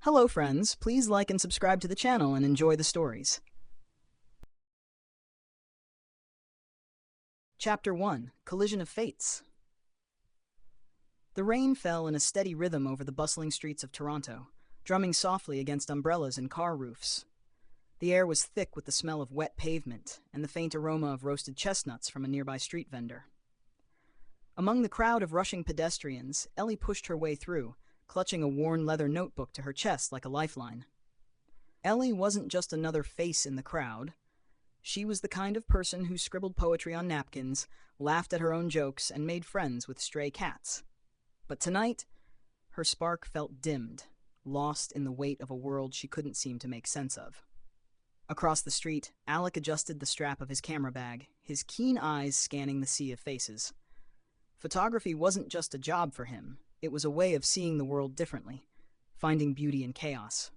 Hello friends, please like and subscribe to the channel and enjoy the stories. Chapter 1. Collision of Fates. The rain fell in a steady rhythm over the bustling streets of Toronto, drumming softly against umbrellas and car roofs. The air was thick with the smell of wet pavement and the faint aroma of roasted chestnuts from a nearby street vendor. Among the crowd of rushing pedestrians, Ellie pushed her way through, clutching a worn leather notebook to her chest like a lifeline. Ellie wasn't just another face in the crowd. She was the kind of person who scribbled poetry on napkins, laughed at her own jokes, and made friends with stray cats. But tonight, her spark felt dimmed, lost in the weight of a world she couldn't seem to make sense of. Across the street, Alec adjusted the strap of his camera bag, his keen eyes scanning the sea of faces. Photography wasn't just a job for him. It was a way of seeing the world differently, finding beauty in chaos.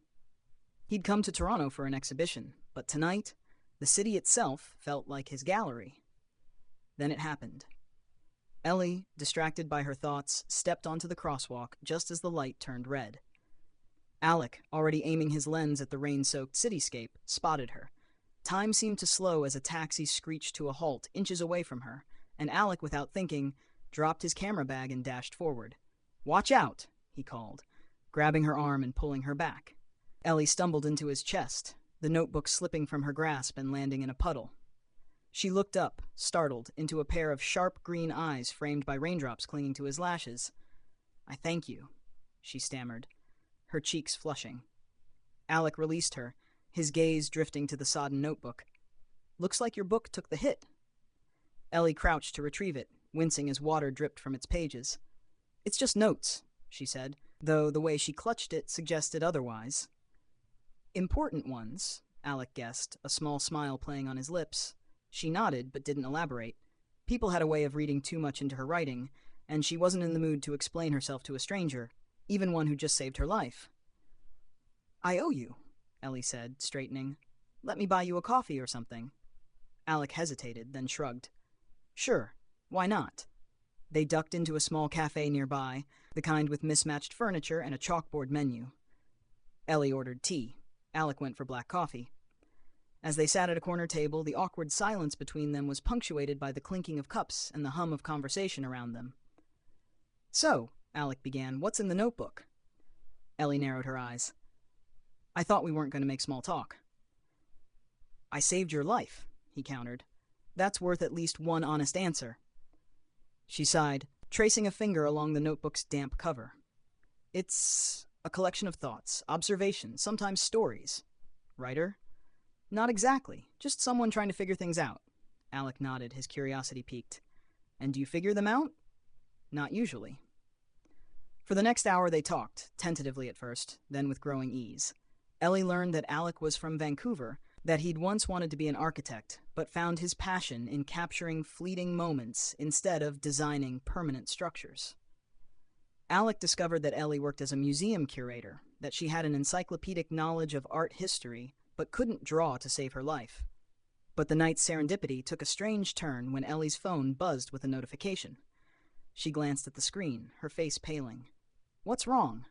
He'd come to Toronto for an exhibition, but tonight, the city itself felt like his gallery. Then it happened. Ellie, distracted by her thoughts, stepped onto the crosswalk just as the light turned red. Alec, already aiming his lens at the rain-soaked cityscape, spotted her. Time seemed to slow as a taxi screeched to a halt inches away from her, and Alec, without thinking, dropped his camera bag and dashed forward. "Watch out," he called, grabbing her arm and pulling her back. Ellie stumbled into his chest, the notebook slipping from her grasp and landing in a puddle. She looked up, startled, into a pair of sharp green eyes framed by raindrops clinging to his lashes. "I thank you," she stammered, her cheeks flushing. Alec released her, his gaze drifting to the sodden notebook. "Looks like your book took the hit." Ellie crouched to retrieve it, wincing as water dripped from its pages. "It's just notes," she said, though the way she clutched it suggested otherwise. "Important ones," Alec guessed, a small smile playing on his lips. She nodded, but didn't elaborate. People had a way of reading too much into her writing, and she wasn't in the mood to explain herself to a stranger, even one who just saved her life. "I owe you," Ellie said, straightening. "Let me buy you a coffee or something." Alec hesitated, then shrugged. "Sure, why not?" They ducked into a small cafe nearby, the kind with mismatched furniture and a chalkboard menu. Ellie ordered tea. Alec went for black coffee. As they sat at a corner table, the awkward silence between them was punctuated by the clinking of cups and the hum of conversation around them. "So," Alec began, "what's in the notebook?" Ellie narrowed her eyes. "I thought we weren't going to make small talk." "I saved your life," he countered. "That's worth at least one honest answer." She sighed, tracing a finger along the notebook's damp cover. "It's a collection of thoughts, observations, sometimes stories." "Writer?" "Not exactly, just someone trying to figure things out." Alec nodded, his curiosity piqued. "And do you figure them out?" "Not usually." For the next hour they talked, tentatively at first, then with growing ease. Ellie learned that Alec was from Vancouver, that he'd once wanted to be an architect, but found his passion in capturing fleeting moments instead of designing permanent structures. Alec discovered that Ellie worked as a museum curator, that she had an encyclopedic knowledge of art history, but couldn't draw to save her life. But the night's serendipity took a strange turn when Ellie's phone buzzed with a notification. She glanced at the screen, her face paling. "What's wrong?"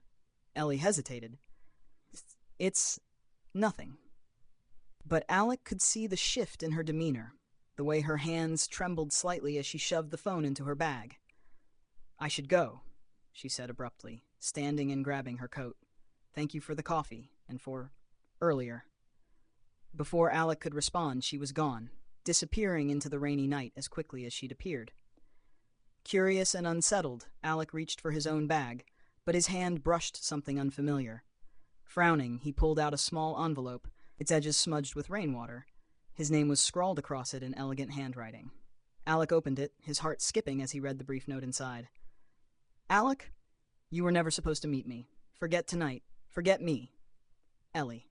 Ellie hesitated. "It's nothing." But Alec could see the shift in her demeanor, the way her hands trembled slightly as she shoved the phone into her bag. "I should go," she said abruptly, standing and grabbing her coat. "Thank you for the coffee, and for earlier." Before Alec could respond, she was gone, disappearing into the rainy night as quickly as she'd appeared. Curious and unsettled, Alec reached for his own bag, but his hand brushed something unfamiliar. Frowning, he pulled out a small envelope, its edges smudged with rainwater. His name was scrawled across it in elegant handwriting. Alec opened it, his heart skipping as he read the brief note inside. "Alec, you were never supposed to meet me. Forget tonight. Forget me. Ellie."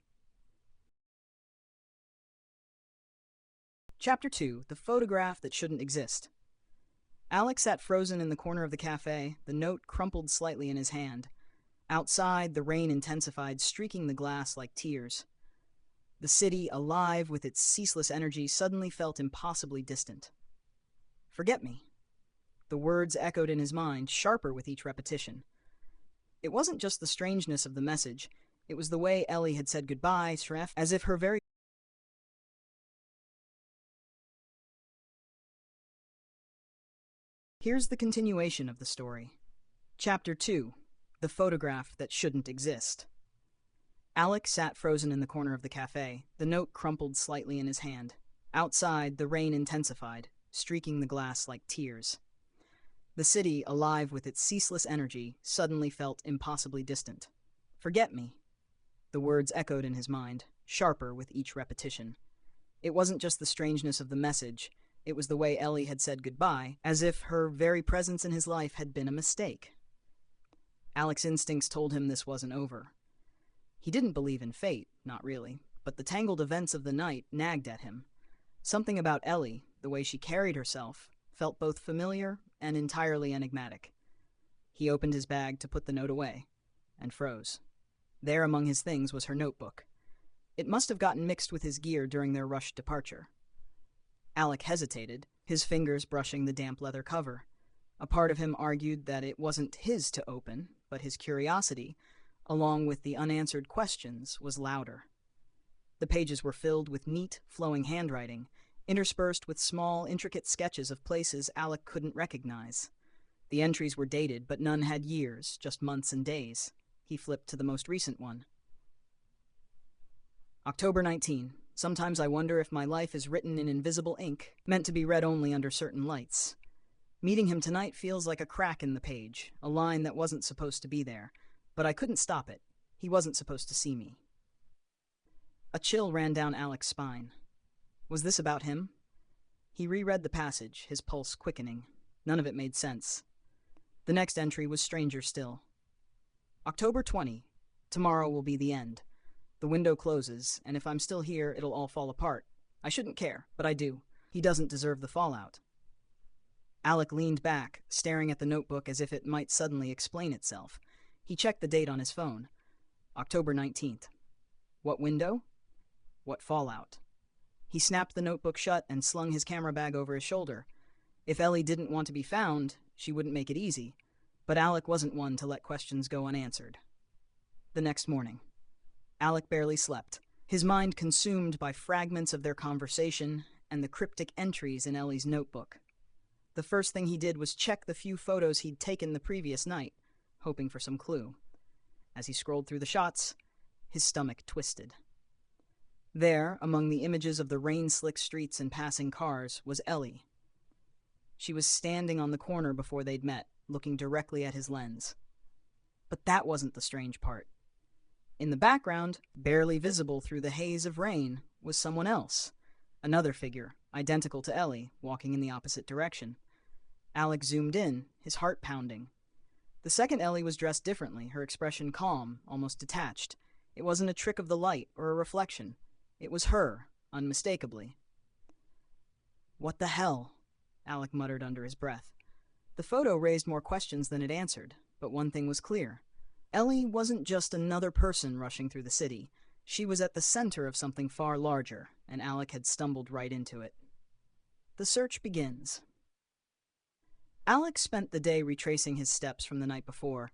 Chapter 2. The Photograph That Shouldn't Exist. Alec sat frozen in the corner of the cafe, the note crumpled slightly in his hand. Outside, the rain intensified, streaking the glass like tears. The city, alive with its ceaseless energy, suddenly felt impossibly distant. "Forget me." The words echoed in his mind, sharper with each repetition. It wasn't just the strangeness of the message. It was the way Ellie had said goodbye, Shref, as if her very... Here's the continuation of the story. Chapter 2. The Photograph That Shouldn't Exist. Alec sat frozen in the corner of the cafe, the note crumpled slightly in his hand. Outside, the rain intensified, streaking the glass like tears. The city, alive with its ceaseless energy, suddenly felt impossibly distant. Forget me. The words echoed in his mind, sharper with each repetition. It wasn't just the strangeness of the message, it was the way Ellie had said goodbye, as if her very presence in his life had been a mistake. Alec's instincts told him this wasn't over. He didn't believe in fate, not really, but the tangled events of the night nagged at him. Something about Ellie, the way she carried herself, felt both familiar and entirely enigmatic. He opened his bag to put the note away, and froze. There among his things was her notebook. It must have gotten mixed with his gear during their rushed departure. Alec hesitated, his fingers brushing the damp leather cover. A part of him argued that it wasn't his to open, but his curiosity, along with the unanswered questions, was louder. The pages were filled with neat, flowing handwriting, interspersed with small, intricate sketches of places Alec couldn't recognize. The entries were dated, but none had years, just months and days. He flipped to the most recent one. October 19. Sometimes I wonder if my life is written in invisible ink, meant to be read only under certain lights. Meeting him tonight feels like a crack in the page, a line that wasn't supposed to be there. But I couldn't stop it. He wasn't supposed to see me. A chill ran down Alec's spine. Was this about him? He reread the passage, his pulse quickening. None of it made sense. The next entry was stranger still. October 20. Tomorrow will be the end. The window closes, and if I'm still here, it'll all fall apart. I shouldn't care, but I do. He doesn't deserve the fallout. Alec leaned back, staring at the notebook as if it might suddenly explain itself. He checked the date on his phone. October 19th. What window? What fallout? He snapped the notebook shut and slung his camera bag over his shoulder. If Ellie didn't want to be found, she wouldn't make it easy. But Alec wasn't one to let questions go unanswered. The next morning. Alec barely slept, his mind consumed by fragments of their conversation and the cryptic entries in Ellie's notebook. The first thing he did was check the few photos he'd taken the previous night, hoping for some clue. As he scrolled through the shots, his stomach twisted. There, among the images of the rain-slick streets and passing cars, was Ellie. She was standing on the corner before they'd met, looking directly at his lens. But that wasn't the strange part. In the background, barely visible through the haze of rain, was someone else. Another figure, identical to Ellie, walking in the opposite direction. Alec zoomed in, his heart pounding. The second Ellie was dressed differently, her expression calm, almost detached. It wasn't a trick of the light or a reflection. It was her, unmistakably. "What the hell?" Alec muttered under his breath. The photo raised more questions than it answered, but one thing was clear. Ellie wasn't just another person rushing through the city. She was at the center of something far larger, and Alec had stumbled right into it. The search begins. Alec spent the day retracing his steps from the night before,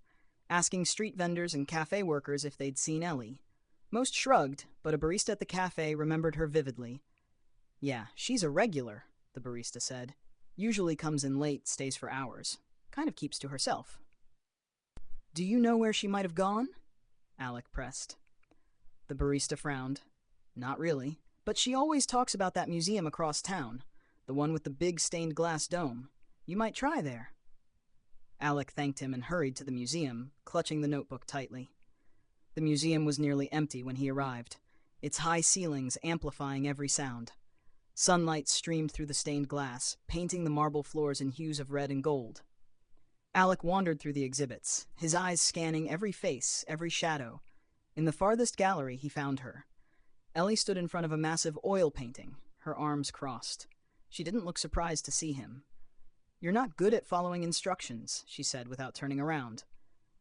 asking street vendors and cafe workers if they'd seen Ellie. Most shrugged, but a barista at the cafe remembered her vividly. "Yeah, she's a regular," the barista said. "Usually comes in late, stays for hours. Kind of keeps to herself." "Do you know where she might have gone?" Alec pressed. The barista frowned. "Not really, but she always talks about that museum across town, the one with the big stained glass dome. You might try there." Alec thanked him and hurried to the museum, clutching the notebook tightly. The museum was nearly empty when he arrived, its high ceilings amplifying every sound. Sunlight streamed through the stained glass, painting the marble floors in hues of red and gold. Alec wandered through the exhibits, his eyes scanning every face, every shadow. In the farthest gallery, he found her. Ellie stood in front of a massive oil painting, her arms crossed. She didn't look surprised to see him. "You're not good at following instructions," she said without turning around.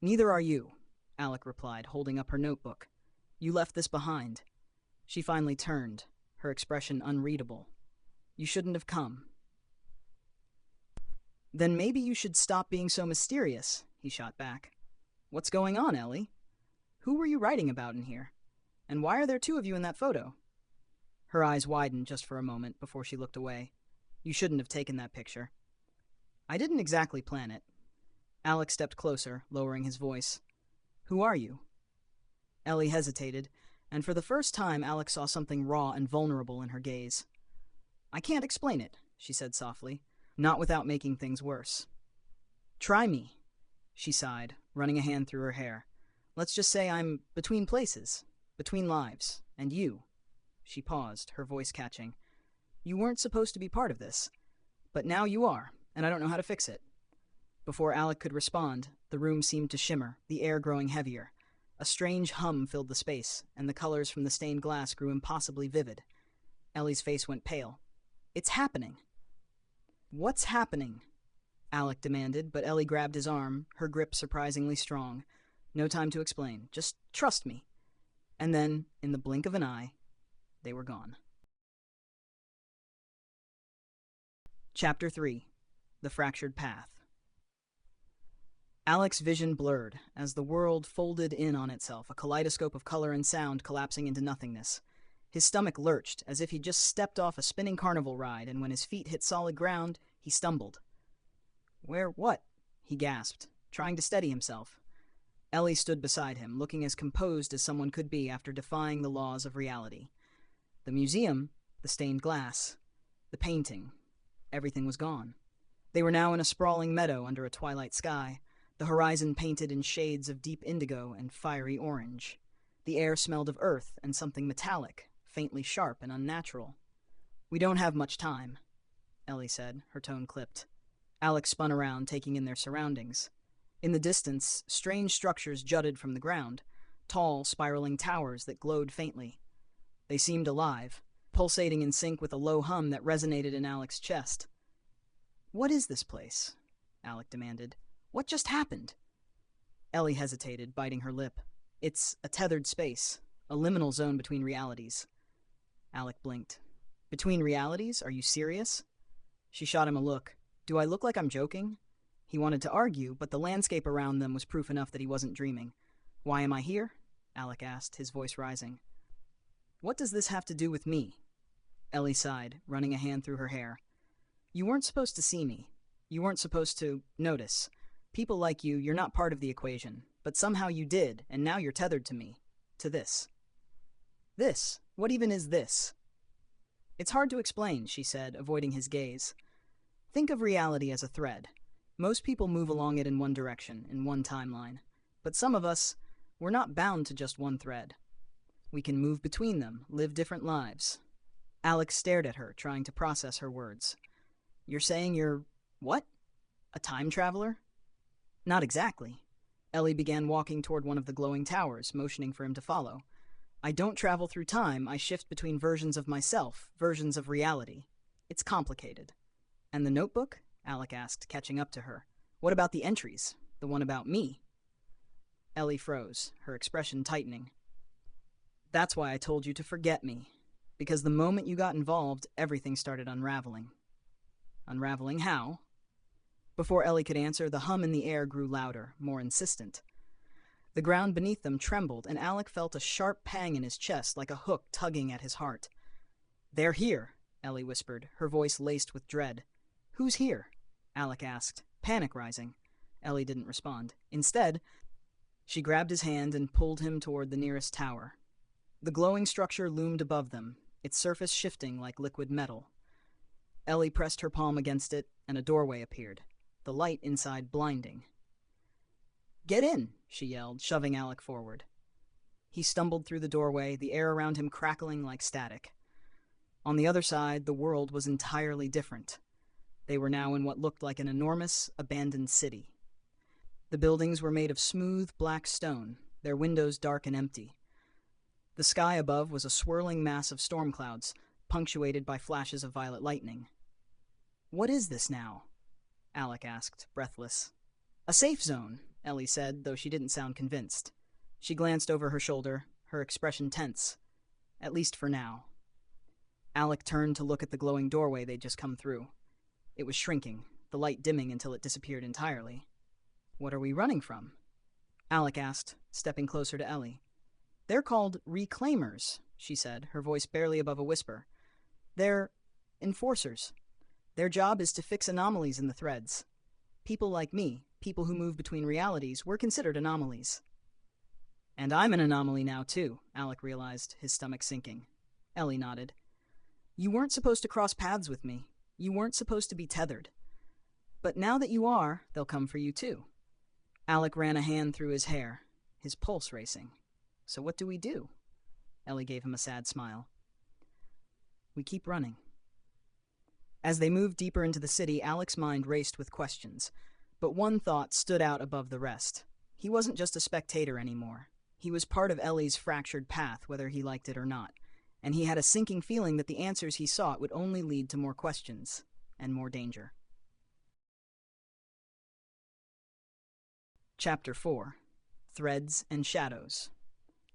"Neither are you," Alec replied, holding up her notebook. "You left this behind." She finally turned, her expression unreadable. "You shouldn't have come." "Then maybe you should stop being so mysterious," he shot back. "What's going on, Ellie?" Who were you writing about in here? And why are there two of you in that photo? Her eyes widened just for a moment before she looked away. You shouldn't have taken that picture. I didn't exactly plan it. Alex stepped closer, lowering his voice. Who are you? Ellie hesitated, and for the first time Alex saw something raw and vulnerable in her gaze. I can't explain it, she said softly, not without making things worse. Try me, she sighed, running a hand through her hair. Let's just say I'm between places, between lives, and you. She paused, her voice catching. You weren't supposed to be part of this, but now you are, and I don't know how to fix it. Before Alec could respond, the room seemed to shimmer, the air growing heavier. A strange hum filled the space, and the colors from the stained glass grew impossibly vivid. Ellie's face went pale. It's happening. What's happening? Alec demanded, but Ellie grabbed his arm, her grip surprisingly strong. No time to explain. Just trust me. And then, in the blink of an eye, they were gone. Chapter 3. The Fractured Path. Alec's vision blurred as the world folded in on itself, a kaleidoscope of color and sound collapsing into nothingness. His stomach lurched, as if he'd just stepped off a spinning carnival ride, and when his feet hit solid ground, he stumbled. Where what? He gasped, trying to steady himself. Ellie stood beside him, looking as composed as someone could be after defying the laws of reality. The museum, the stained glass, the painting, everything was gone. They were now in a sprawling meadow under a twilight sky, the horizon painted in shades of deep indigo and fiery orange. The air smelled of earth and something metallic, faintly sharp and unnatural. We don't have much time, Ellie said, her tone clipped. Alex spun around, taking in their surroundings. In the distance, strange structures jutted from the ground, tall, spiraling towers that glowed faintly. They seemed alive, pulsating in sync with a low hum that resonated in Alec's chest. What is this place? Alec demanded. What just happened? Ellie hesitated, biting her lip. It's a tethered space, a liminal zone between realities. Alec blinked. Between realities? Are you serious? She shot him a look. Do I look like I'm joking? He wanted to argue, but the landscape around them was proof enough that he wasn't dreaming. Why am I here? Alec asked, his voice rising. What does this have to do with me? Ellie sighed, running a hand through her hair. You weren't supposed to see me. You weren't supposed to notice. People like you, you're not part of the equation. But somehow you did, and now you're tethered to me. To this. This? What even is this? It's hard to explain, she said, avoiding his gaze. Think of reality as a thread. Most people move along it in one direction, in one timeline. But some of us, we're not bound to just one thread. We can move between them, live different lives. Alex stared at her, trying to process her words. You're saying you're... what? A time traveler? Not exactly. Ellie began walking toward one of the glowing towers, motioning for him to follow. I don't travel through time, I shift between versions of myself, versions of reality. It's complicated. And the notebook? Alec asked, catching up to her. What about the entries? The one about me? Ellie froze, her expression tightening. That's why I told you to forget me. Because the moment you got involved, everything started unraveling. Unraveling how? Before Ellie could answer, the hum in the air grew louder, more insistent. The ground beneath them trembled, and Alec felt a sharp pang in his chest, like a hook tugging at his heart. They're here, Ellie whispered, her voice laced with dread. Who's here? Alec asked, panic rising. Ellie didn't respond. Instead, she grabbed his hand and pulled him toward the nearest tower. The glowing structure loomed above them, its surface shifting like liquid metal. Ellie pressed her palm against it, and a doorway appeared, the light inside blinding. Get in, she yelled, shoving Alec forward. He stumbled through the doorway, the air around him crackling like static. On the other side, the world was entirely different. They were now in what looked like an enormous, abandoned city. The buildings were made of smooth, black stone, their windows dark and empty. The sky above was a swirling mass of storm clouds, punctuated by flashes of violet lightning. What is this now? Alec asked, breathless. A safe zone, Ellie said, though she didn't sound convinced. She glanced over her shoulder, her expression tense. At least for now. Alec turned to look at the glowing doorway they'd just come through. It was shrinking, the light dimming until it disappeared entirely. What are we running from? Alec asked, stepping closer to Ellie. They're called reclaimers, she said, her voice barely above a whisper. They're enforcers. Their job is to fix anomalies in the threads. People like me, people who move between realities, were considered anomalies. And I'm an anomaly now, too, Alec realized, his stomach sinking. Ellie nodded. You weren't supposed to cross paths with me. You weren't supposed to be tethered. But now that you are, they'll come for you, too. Alec ran a hand through his hair, his pulse racing. So what do we do? Ellie gave him a sad smile. We keep running. As they moved deeper into the city, Alec's mind raced with questions. But one thought stood out above the rest. He wasn't just a spectator anymore. He was part of Ellie's fractured path, whether he liked it or not. And he had a sinking feeling that the answers he sought would only lead to more questions and more danger. Chapter 4. Threads and Shadows.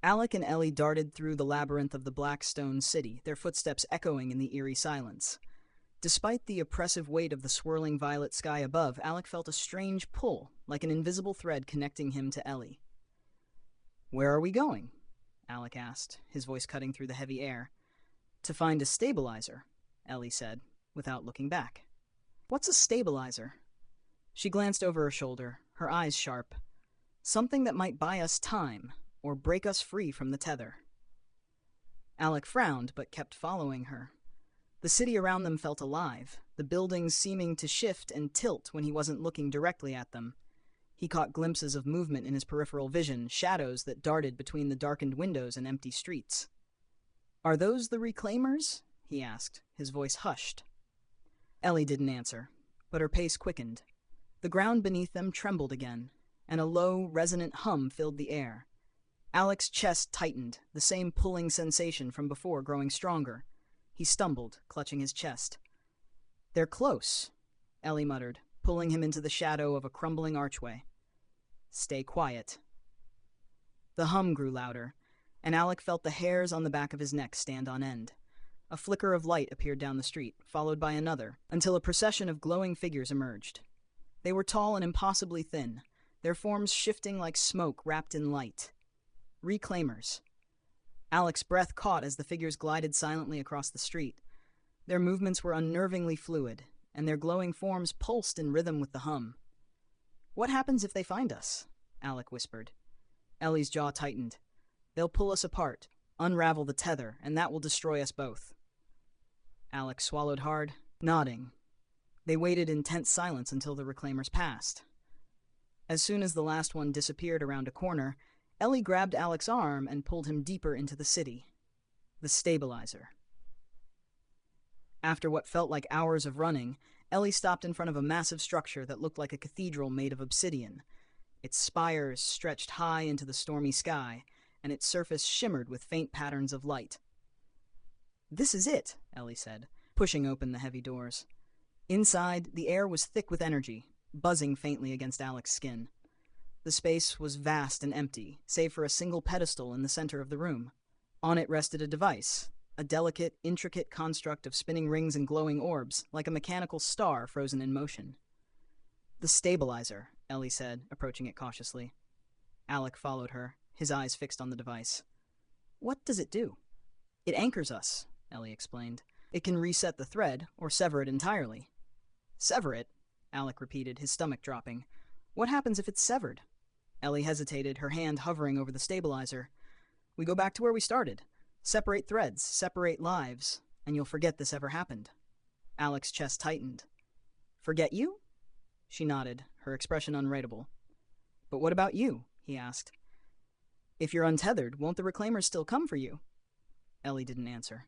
Alec and Ellie darted through the labyrinth of the black stone city, their footsteps echoing in the eerie silence. Despite the oppressive weight of the swirling violet sky above, Alec felt a strange pull, like an invisible thread connecting him to Ellie. Where are we going? Alec asked, his voice cutting through the heavy air. To find a stabilizer, Ellie said, without looking back. What's a stabilizer? She glanced over her shoulder, her eyes sharp. Something that might buy us time, or break us free from the tether. Alec frowned, but kept following her. The city around them felt alive, the buildings seeming to shift and tilt when he wasn't looking directly at them. He caught glimpses of movement in his peripheral vision, shadows that darted between the darkened windows and empty streets. Are those the reclaimers? He asked, his voice hushed. Ellie didn't answer, but her pace quickened. The ground beneath them trembled again, and a low, resonant hum filled the air. Alec's chest tightened, the same pulling sensation from before growing stronger. He stumbled, clutching his chest. They're close, Ellie muttered, pulling him into the shadow of a crumbling archway. Stay quiet. The hum grew louder, and Alec felt the hairs on the back of his neck stand on end. A flicker of light appeared down the street, followed by another, until a procession of glowing figures emerged. They were tall and impossibly thin, their forms shifting like smoke wrapped in light. Reclaimers. Alec's breath caught as the figures glided silently across the street. Their movements were unnervingly fluid, and their glowing forms pulsed in rhythm with the hum. What happens if they find us? Alec whispered. Ellie's jaw tightened. They'll pull us apart, unravel the tether, and that will destroy us both. Alec swallowed hard, nodding. They waited in tense silence until the reclaimers passed. As soon as the last one disappeared around a corner, Ellie grabbed Alec's arm and pulled him deeper into the city. The stabilizer. After what felt like hours of running, Ellie stopped in front of a massive structure that looked like a cathedral made of obsidian. Its spires stretched high into the stormy sky, and its surface shimmered with faint patterns of light. This is it, Ellie said, pushing open the heavy doors. Inside, the air was thick with energy, buzzing faintly against Alec's skin. The space was vast and empty, save for a single pedestal in the center of the room. On it rested a device, a delicate, intricate construct of spinning rings and glowing orbs, like a mechanical star frozen in motion. The stabilizer, Ellie said, approaching it cautiously. Alec followed her, his eyes fixed on the device. What does it do? It anchors us, Ellie explained. It can reset the thread, or sever it entirely. Sever it? Alec repeated, his stomach dropping. What happens if it's severed? Ellie hesitated, her hand hovering over the stabilizer. We go back to where we started. Separate threads, separate lives, and you'll forget this ever happened. Alec's chest tightened. Forget you? She nodded, her expression unreadable. But what about you? He asked. If you're untethered, won't the reclaimers still come for you? Ellie didn't answer.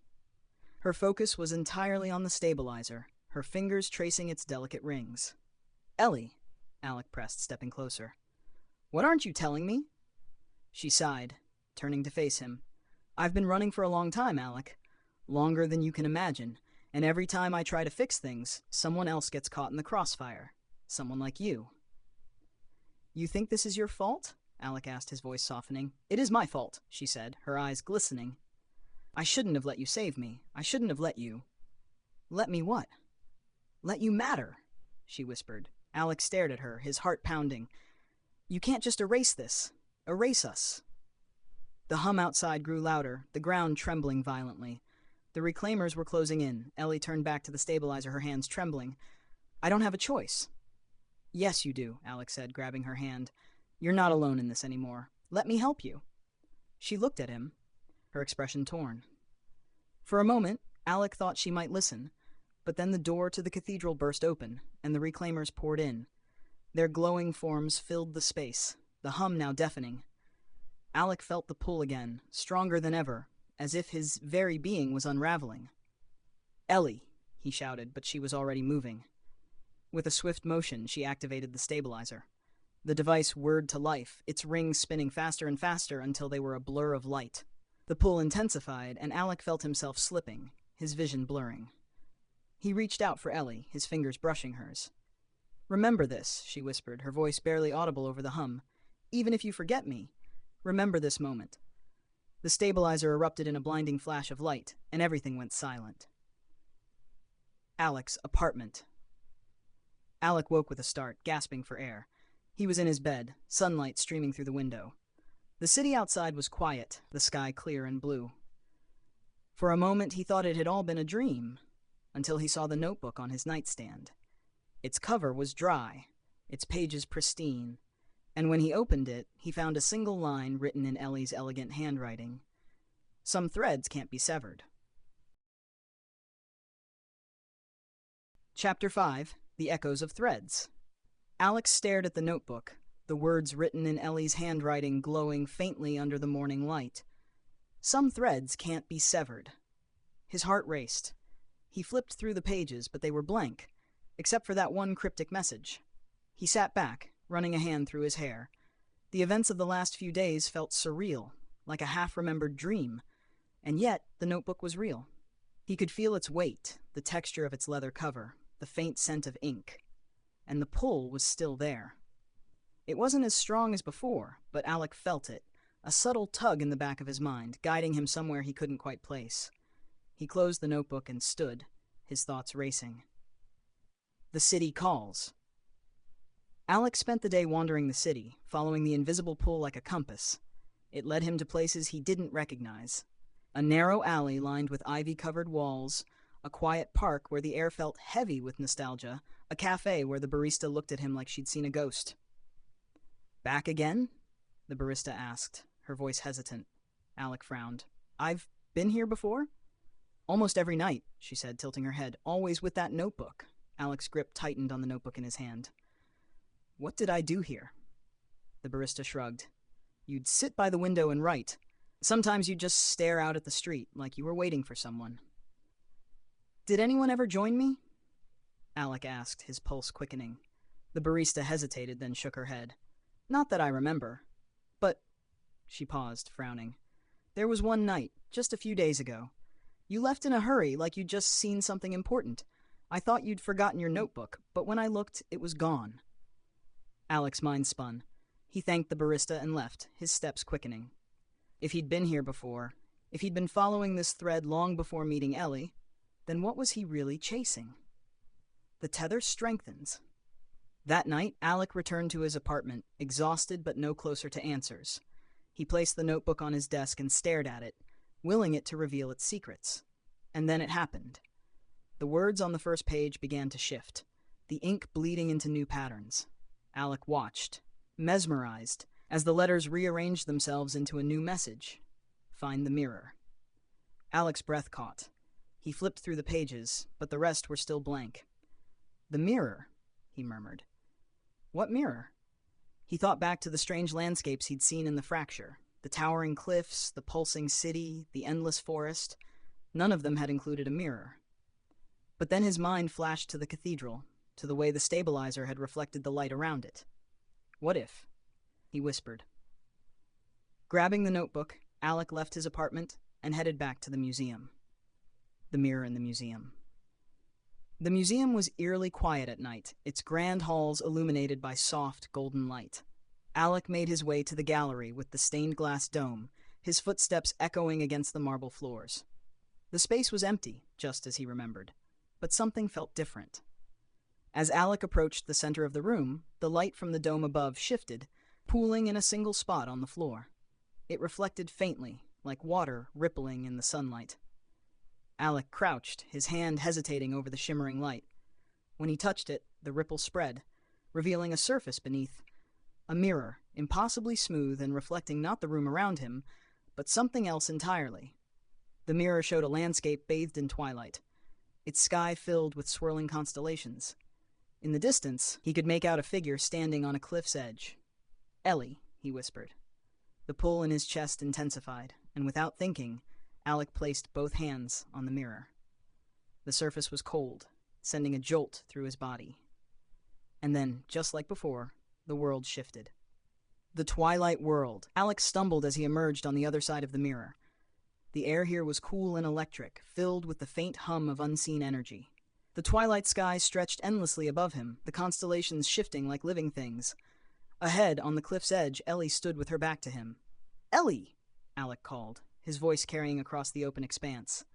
Her focus was entirely on the stabilizer, her fingers tracing its delicate rings. Ellie, Alec pressed, stepping closer. What aren't you telling me? She sighed, turning to face him. I've been running for a long time, Alec. Longer than you can imagine, and every time I try to fix things, someone else gets caught in the crossfire. Someone like you. You think this is your fault? Alec asked, his voice softening. It is my fault, she said, her eyes glistening. I shouldn't have let you save me. I shouldn't have let you. Let me what? Let you matter, she whispered. Alec stared at her, his heart pounding. You can't just erase this. Erase us. The hum outside grew louder, the ground trembling violently. The reclaimers were closing in. Ellie turned back to the stabilizer, her hands trembling. I don't have a choice. Yes, you do, Alex said, grabbing her hand. You're not alone in this anymore. Let me help you. She looked at him, her expression torn. For a moment, Alec thought she might listen, but then the door to the cathedral burst open, and the reclaimers poured in. Their glowing forms filled the space, the hum now deafening. Alec felt the pull again, stronger than ever, as if his very being was unraveling. Ellie, he shouted, but she was already moving. With a swift motion, she activated the stabilizer. The device whirred to life, its rings spinning faster and faster until they were a blur of light. The pull intensified, and Alec felt himself slipping, his vision blurring. He reached out for Ellie, his fingers brushing hers. Remember this, she whispered, her voice barely audible over the hum. Even if you forget me, remember this moment. The stabilizer erupted in a blinding flash of light, and everything went silent. Alec's apartment. Alec woke with a start, gasping for air. He was in his bed, sunlight streaming through the window. The city outside was quiet, the sky clear and blue. For a moment he thought it had all been a dream, until he saw the notebook on his nightstand. Its cover was dry, its pages pristine, and when he opened it, he found a single line written in Ellie's elegant handwriting. Some threads can't be severed. Chapter 5. The Echoes of Threads. Alex stared at the notebook, the words written in Ellie's handwriting glowing faintly under the morning light. Some threads can't be severed. His heart raced. He flipped through the pages, but they were blank, except for that one cryptic message. He sat back, running a hand through his hair. The events of the last few days felt surreal, like a half-remembered dream, and yet the notebook was real. He could feel its weight, the texture of its leather cover, the faint scent of ink, and the pull was still there. It wasn't as strong as before, but Alec felt it, a subtle tug in the back of his mind, guiding him somewhere he couldn't quite place. He closed the notebook and stood, his thoughts racing. The city calls. Alec spent the day wandering the city, following the invisible pull like a compass. It led him to places he didn't recognize. A narrow alley lined with ivy-covered walls, a quiet park where the air felt heavy with nostalgia, a cafe where the barista looked at him like she'd seen a ghost. Back again? The barista asked, her voice hesitant. Alec frowned. I've been here before? Almost every night, she said, tilting her head, always with that notebook. Alec's grip tightened on the notebook in his hand. What did I do here? The barista shrugged. You'd sit by the window and write. Sometimes you'd just stare out at the street, like you were waiting for someone. Did anyone ever join me? Alec asked, his pulse quickening. The barista hesitated, then shook her head. Not that I remember. But, she paused, frowning. There was one night, just a few days ago. You left in a hurry, like you'd just seen something important. I thought you'd forgotten your notebook, but when I looked, it was gone. Alec's mind spun. He thanked the barista and left, his steps quickening. If he'd been here before, if he'd been following this thread long before meeting Ellie, then what was he really chasing? The tether strengthens. That night, Alec returned to his apartment, exhausted but no closer to answers. He placed the notebook on his desk and stared at it, willing it to reveal its secrets. And then it happened. The words on the first page began to shift, the ink bleeding into new patterns. Alec watched, mesmerized, as the letters rearranged themselves into a new message. Find the mirror. Alec's breath caught. He flipped through the pages, but the rest were still blank. The mirror, he murmured. What mirror? He thought back to the strange landscapes he'd seen in the fracture. The towering cliffs, the pulsing city, the endless forest. None of them had included a mirror. But then his mind flashed to the cathedral, to the way the stabilizer had reflected the light around it. What if? He whispered. Grabbing the notebook, Alec left his apartment and headed back to the museum. The mirror in the museum. The museum was eerily quiet at night, its grand halls illuminated by soft, golden light. Alec made his way to the gallery with the stained glass dome, his footsteps echoing against the marble floors. The space was empty, just as he remembered, but something felt different. As Alec approached the center of the room, the light from the dome above shifted, pooling in a single spot on the floor. It reflected faintly, like water rippling in the sunlight. Alec crouched, his hand hesitating over the shimmering light. When he touched it, the ripple spread, revealing a surface beneath. A mirror, impossibly smooth and reflecting not the room around him, but something else entirely. The mirror showed a landscape bathed in twilight, its sky filled with swirling constellations. In the distance, he could make out a figure standing on a cliff's edge. "Ellie," he whispered. The pull in his chest intensified, and without thinking, Alec placed both hands on the mirror. The surface was cold, sending a jolt through his body. And then, just like before, the world shifted. The twilight world. Alec stumbled as he emerged on the other side of the mirror. The air here was cool and electric, filled with the faint hum of unseen energy. The twilight sky stretched endlessly above him, the constellations shifting like living things. Ahead, on the cliff's edge, Ellie stood with her back to him. "Ellie!" Alec called, his voice carrying across the open expanse.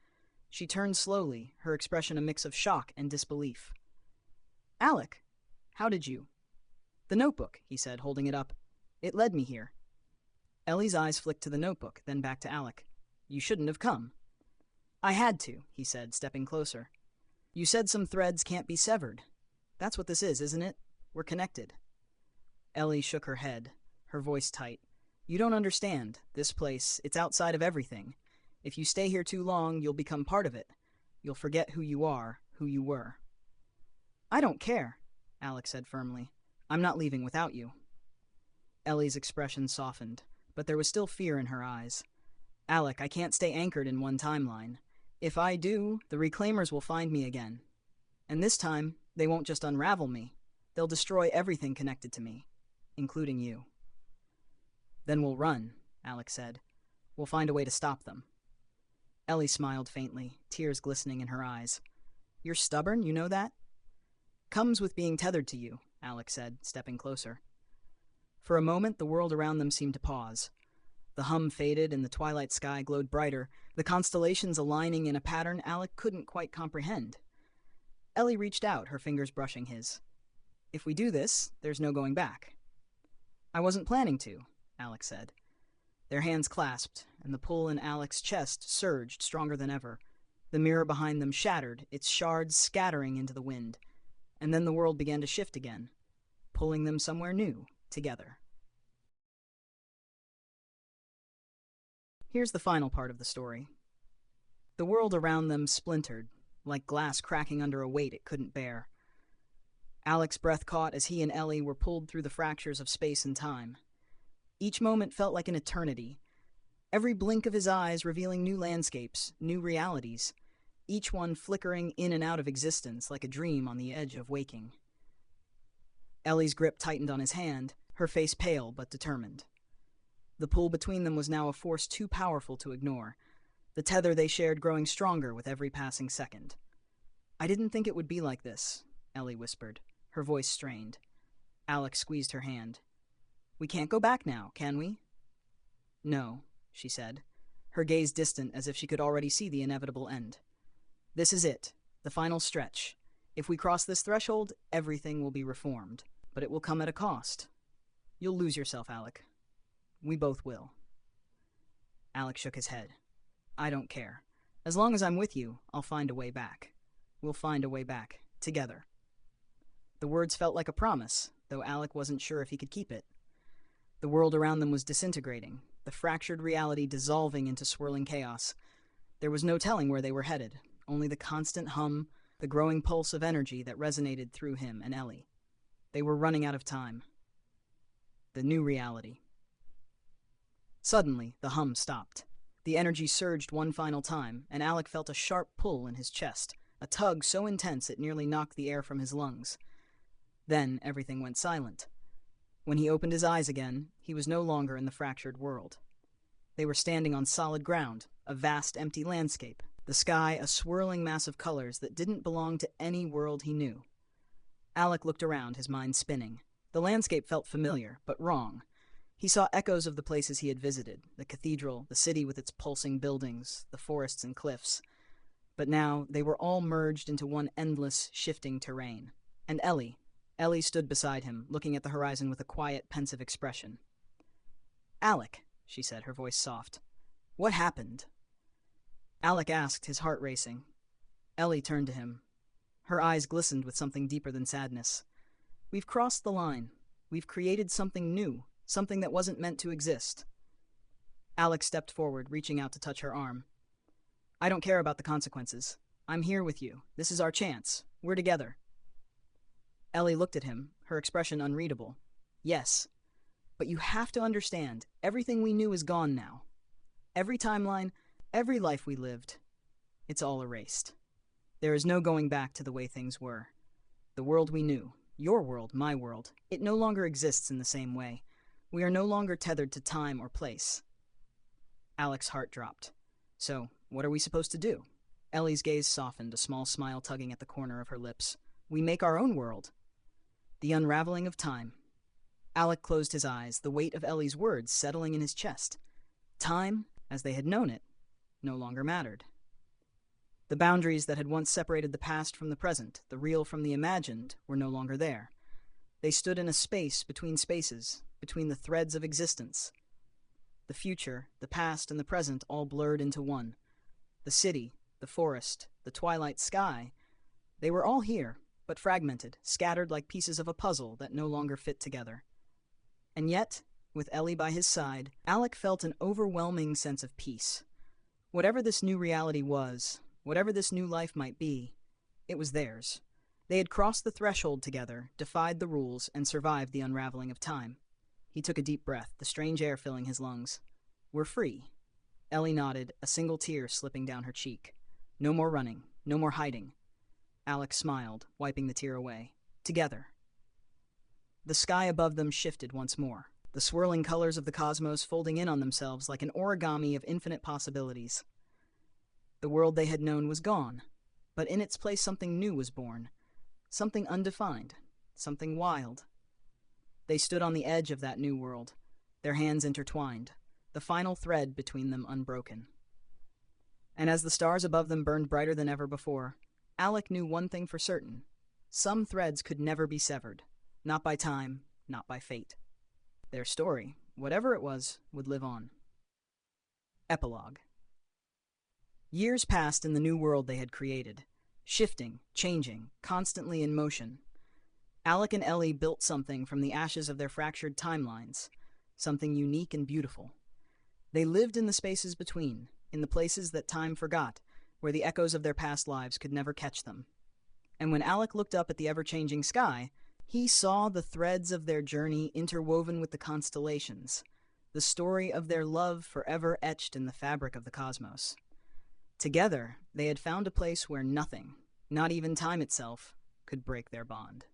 She turned slowly, her expression a mix of shock and disbelief. "Alec, how did you—" "The notebook," he said, holding it up. "It led me here." Ellie's eyes flicked to the notebook, then back to Alec. "You shouldn't have come." "I had to," he said, stepping closer. "You said some threads can't be severed. That's what this is, isn't it? We're connected." Ellie shook her head, her voice tight. "You don't understand. This place, it's outside of everything. If you stay here too long, you'll become part of it. You'll forget who you are, who you were." "I don't care," Alec said firmly. "I'm not leaving without you." Ellie's expression softened, but there was still fear in her eyes. "Alec, I can't stay anchored in one timeline. If I do, the Reclaimers will find me again. And this time, they won't just unravel me. They'll destroy everything connected to me, including you." "Then we'll run," Alec said. "We'll find a way to stop them." Ellie smiled faintly, tears glistening in her eyes. "You're stubborn, you know that?" "Comes with being tethered to you," Alec said, stepping closer. For a moment, the world around them seemed to pause. The hum faded and the twilight sky glowed brighter, the constellations aligning in a pattern Alec couldn't quite comprehend. Ellie reached out, her fingers brushing his. "If we do this, there's no going back." "I wasn't planning to," Alec said. Their hands clasped, and the pull in Alec's chest surged stronger than ever. The mirror behind them shattered, its shards scattering into the wind. And then the world began to shift again, pulling them somewhere new, together. Here's the final part of the story. The world around them splintered, like glass cracking under a weight it couldn't bear. Alec's breath caught as he and Ellie were pulled through the fractures of space and time. Each moment felt like an eternity, every blink of his eyes revealing new landscapes, new realities, each one flickering in and out of existence like a dream on the edge of waking. Ellie's grip tightened on his hand, her face pale but determined. The pull between them was now a force too powerful to ignore, the tether they shared growing stronger with every passing second. "I didn't think it would be like this," Ellie whispered, her voice strained. Alec squeezed her hand. "We can't go back now, can we?" "No," she said, her gaze distant as if she could already see the inevitable end. "This is it, the final stretch. If we cross this threshold, everything will be reformed, but it will come at a cost. You'll lose yourself, Alec. We both will." Alec shook his head. "I don't care. As long as I'm with you, I'll find a way back. We'll find a way back, together." The words felt like a promise, though Alec wasn't sure if he could keep it. The world around them was disintegrating, the fractured reality dissolving into swirling chaos. There was no telling where they were headed, only the constant hum, the growing pulse of energy that resonated through him and Ellie. They were running out of time. The new reality. Suddenly, the hum stopped. The energy surged one final time, and Alec felt a sharp pull in his chest, a tug so intense it nearly knocked the air from his lungs. Then everything went silent. When he opened his eyes again, he was no longer in the fractured world. They were standing on solid ground, a vast empty landscape, the sky a swirling mass of colors that didn't belong to any world he knew. Alec looked around, his mind spinning. The landscape felt familiar, but wrong. He saw echoes of the places he had visited, the cathedral, the city with its pulsing buildings, the forests and cliffs. But now they were all merged into one endless, shifting terrain. And Ellie, Ellie stood beside him, looking at the horizon with a quiet, pensive expression. "Alec," she said, her voice soft. "What happened?" Alec asked, his heart racing. Ellie turned to him. Her eyes glistened with something deeper than sadness. "We've crossed the line. We've created something new, something that wasn't meant to exist." Alec stepped forward, reaching out to touch her arm. "I don't care about the consequences. I'm here with you. This is our chance. We're together." Ellie looked at him, her expression unreadable. "Yes, but you have to understand, everything we knew is gone now. Every timeline, every life we lived, it's all erased. There is no going back to the way things were. The world we knew, your world, my world, it no longer exists in the same way. We are no longer tethered to time or place." Alec's heart dropped. "So, what are we supposed to do?" Ellie's gaze softened, a small smile tugging at the corner of her lips. "We make our own world. The unraveling of time." Alec closed his eyes, the weight of Ellie's words settling in his chest. Time, as they had known it, no longer mattered. The boundaries that had once separated the past from the present, the real from the imagined, were no longer there. They stood in a space between spaces, between the threads of existence. The future, the past, and the present all blurred into one. The city, the forest, the twilight sky, they were all here, but fragmented, scattered like pieces of a puzzle that no longer fit together. And yet, with Ellie by his side, Alec felt an overwhelming sense of peace. Whatever this new reality was, whatever this new life might be, it was theirs. They had crossed the threshold together, defied the rules, and survived the unraveling of time. He took a deep breath, the strange air filling his lungs. "We're free." Ellie nodded, a single tear slipping down her cheek. "No more running, no more hiding." Alec smiled, wiping the tear away. "Together." The sky above them shifted once more, the swirling colors of the cosmos folding in on themselves like an origami of infinite possibilities. The world they had known was gone, but in its place something new was born. Something undefined, something wild. They stood on the edge of that new world, their hands intertwined, the final thread between them unbroken. And as the stars above them burned brighter than ever before, Alec knew one thing for certain. Some threads could never be severed, not by time, not by fate. Their story, whatever it was, would live on. Epilogue. Years passed in the new world they had created, shifting, changing, constantly in motion. Alec and Ellie built something from the ashes of their fractured timelines, something unique and beautiful. They lived in the spaces between, in the places that time forgot, where the echoes of their past lives could never catch them. And when Alec looked up at the ever-changing sky, he saw the threads of their journey interwoven with the constellations, the story of their love forever etched in the fabric of the cosmos. Together, they had found a place where nothing, not even time itself, could break their bond.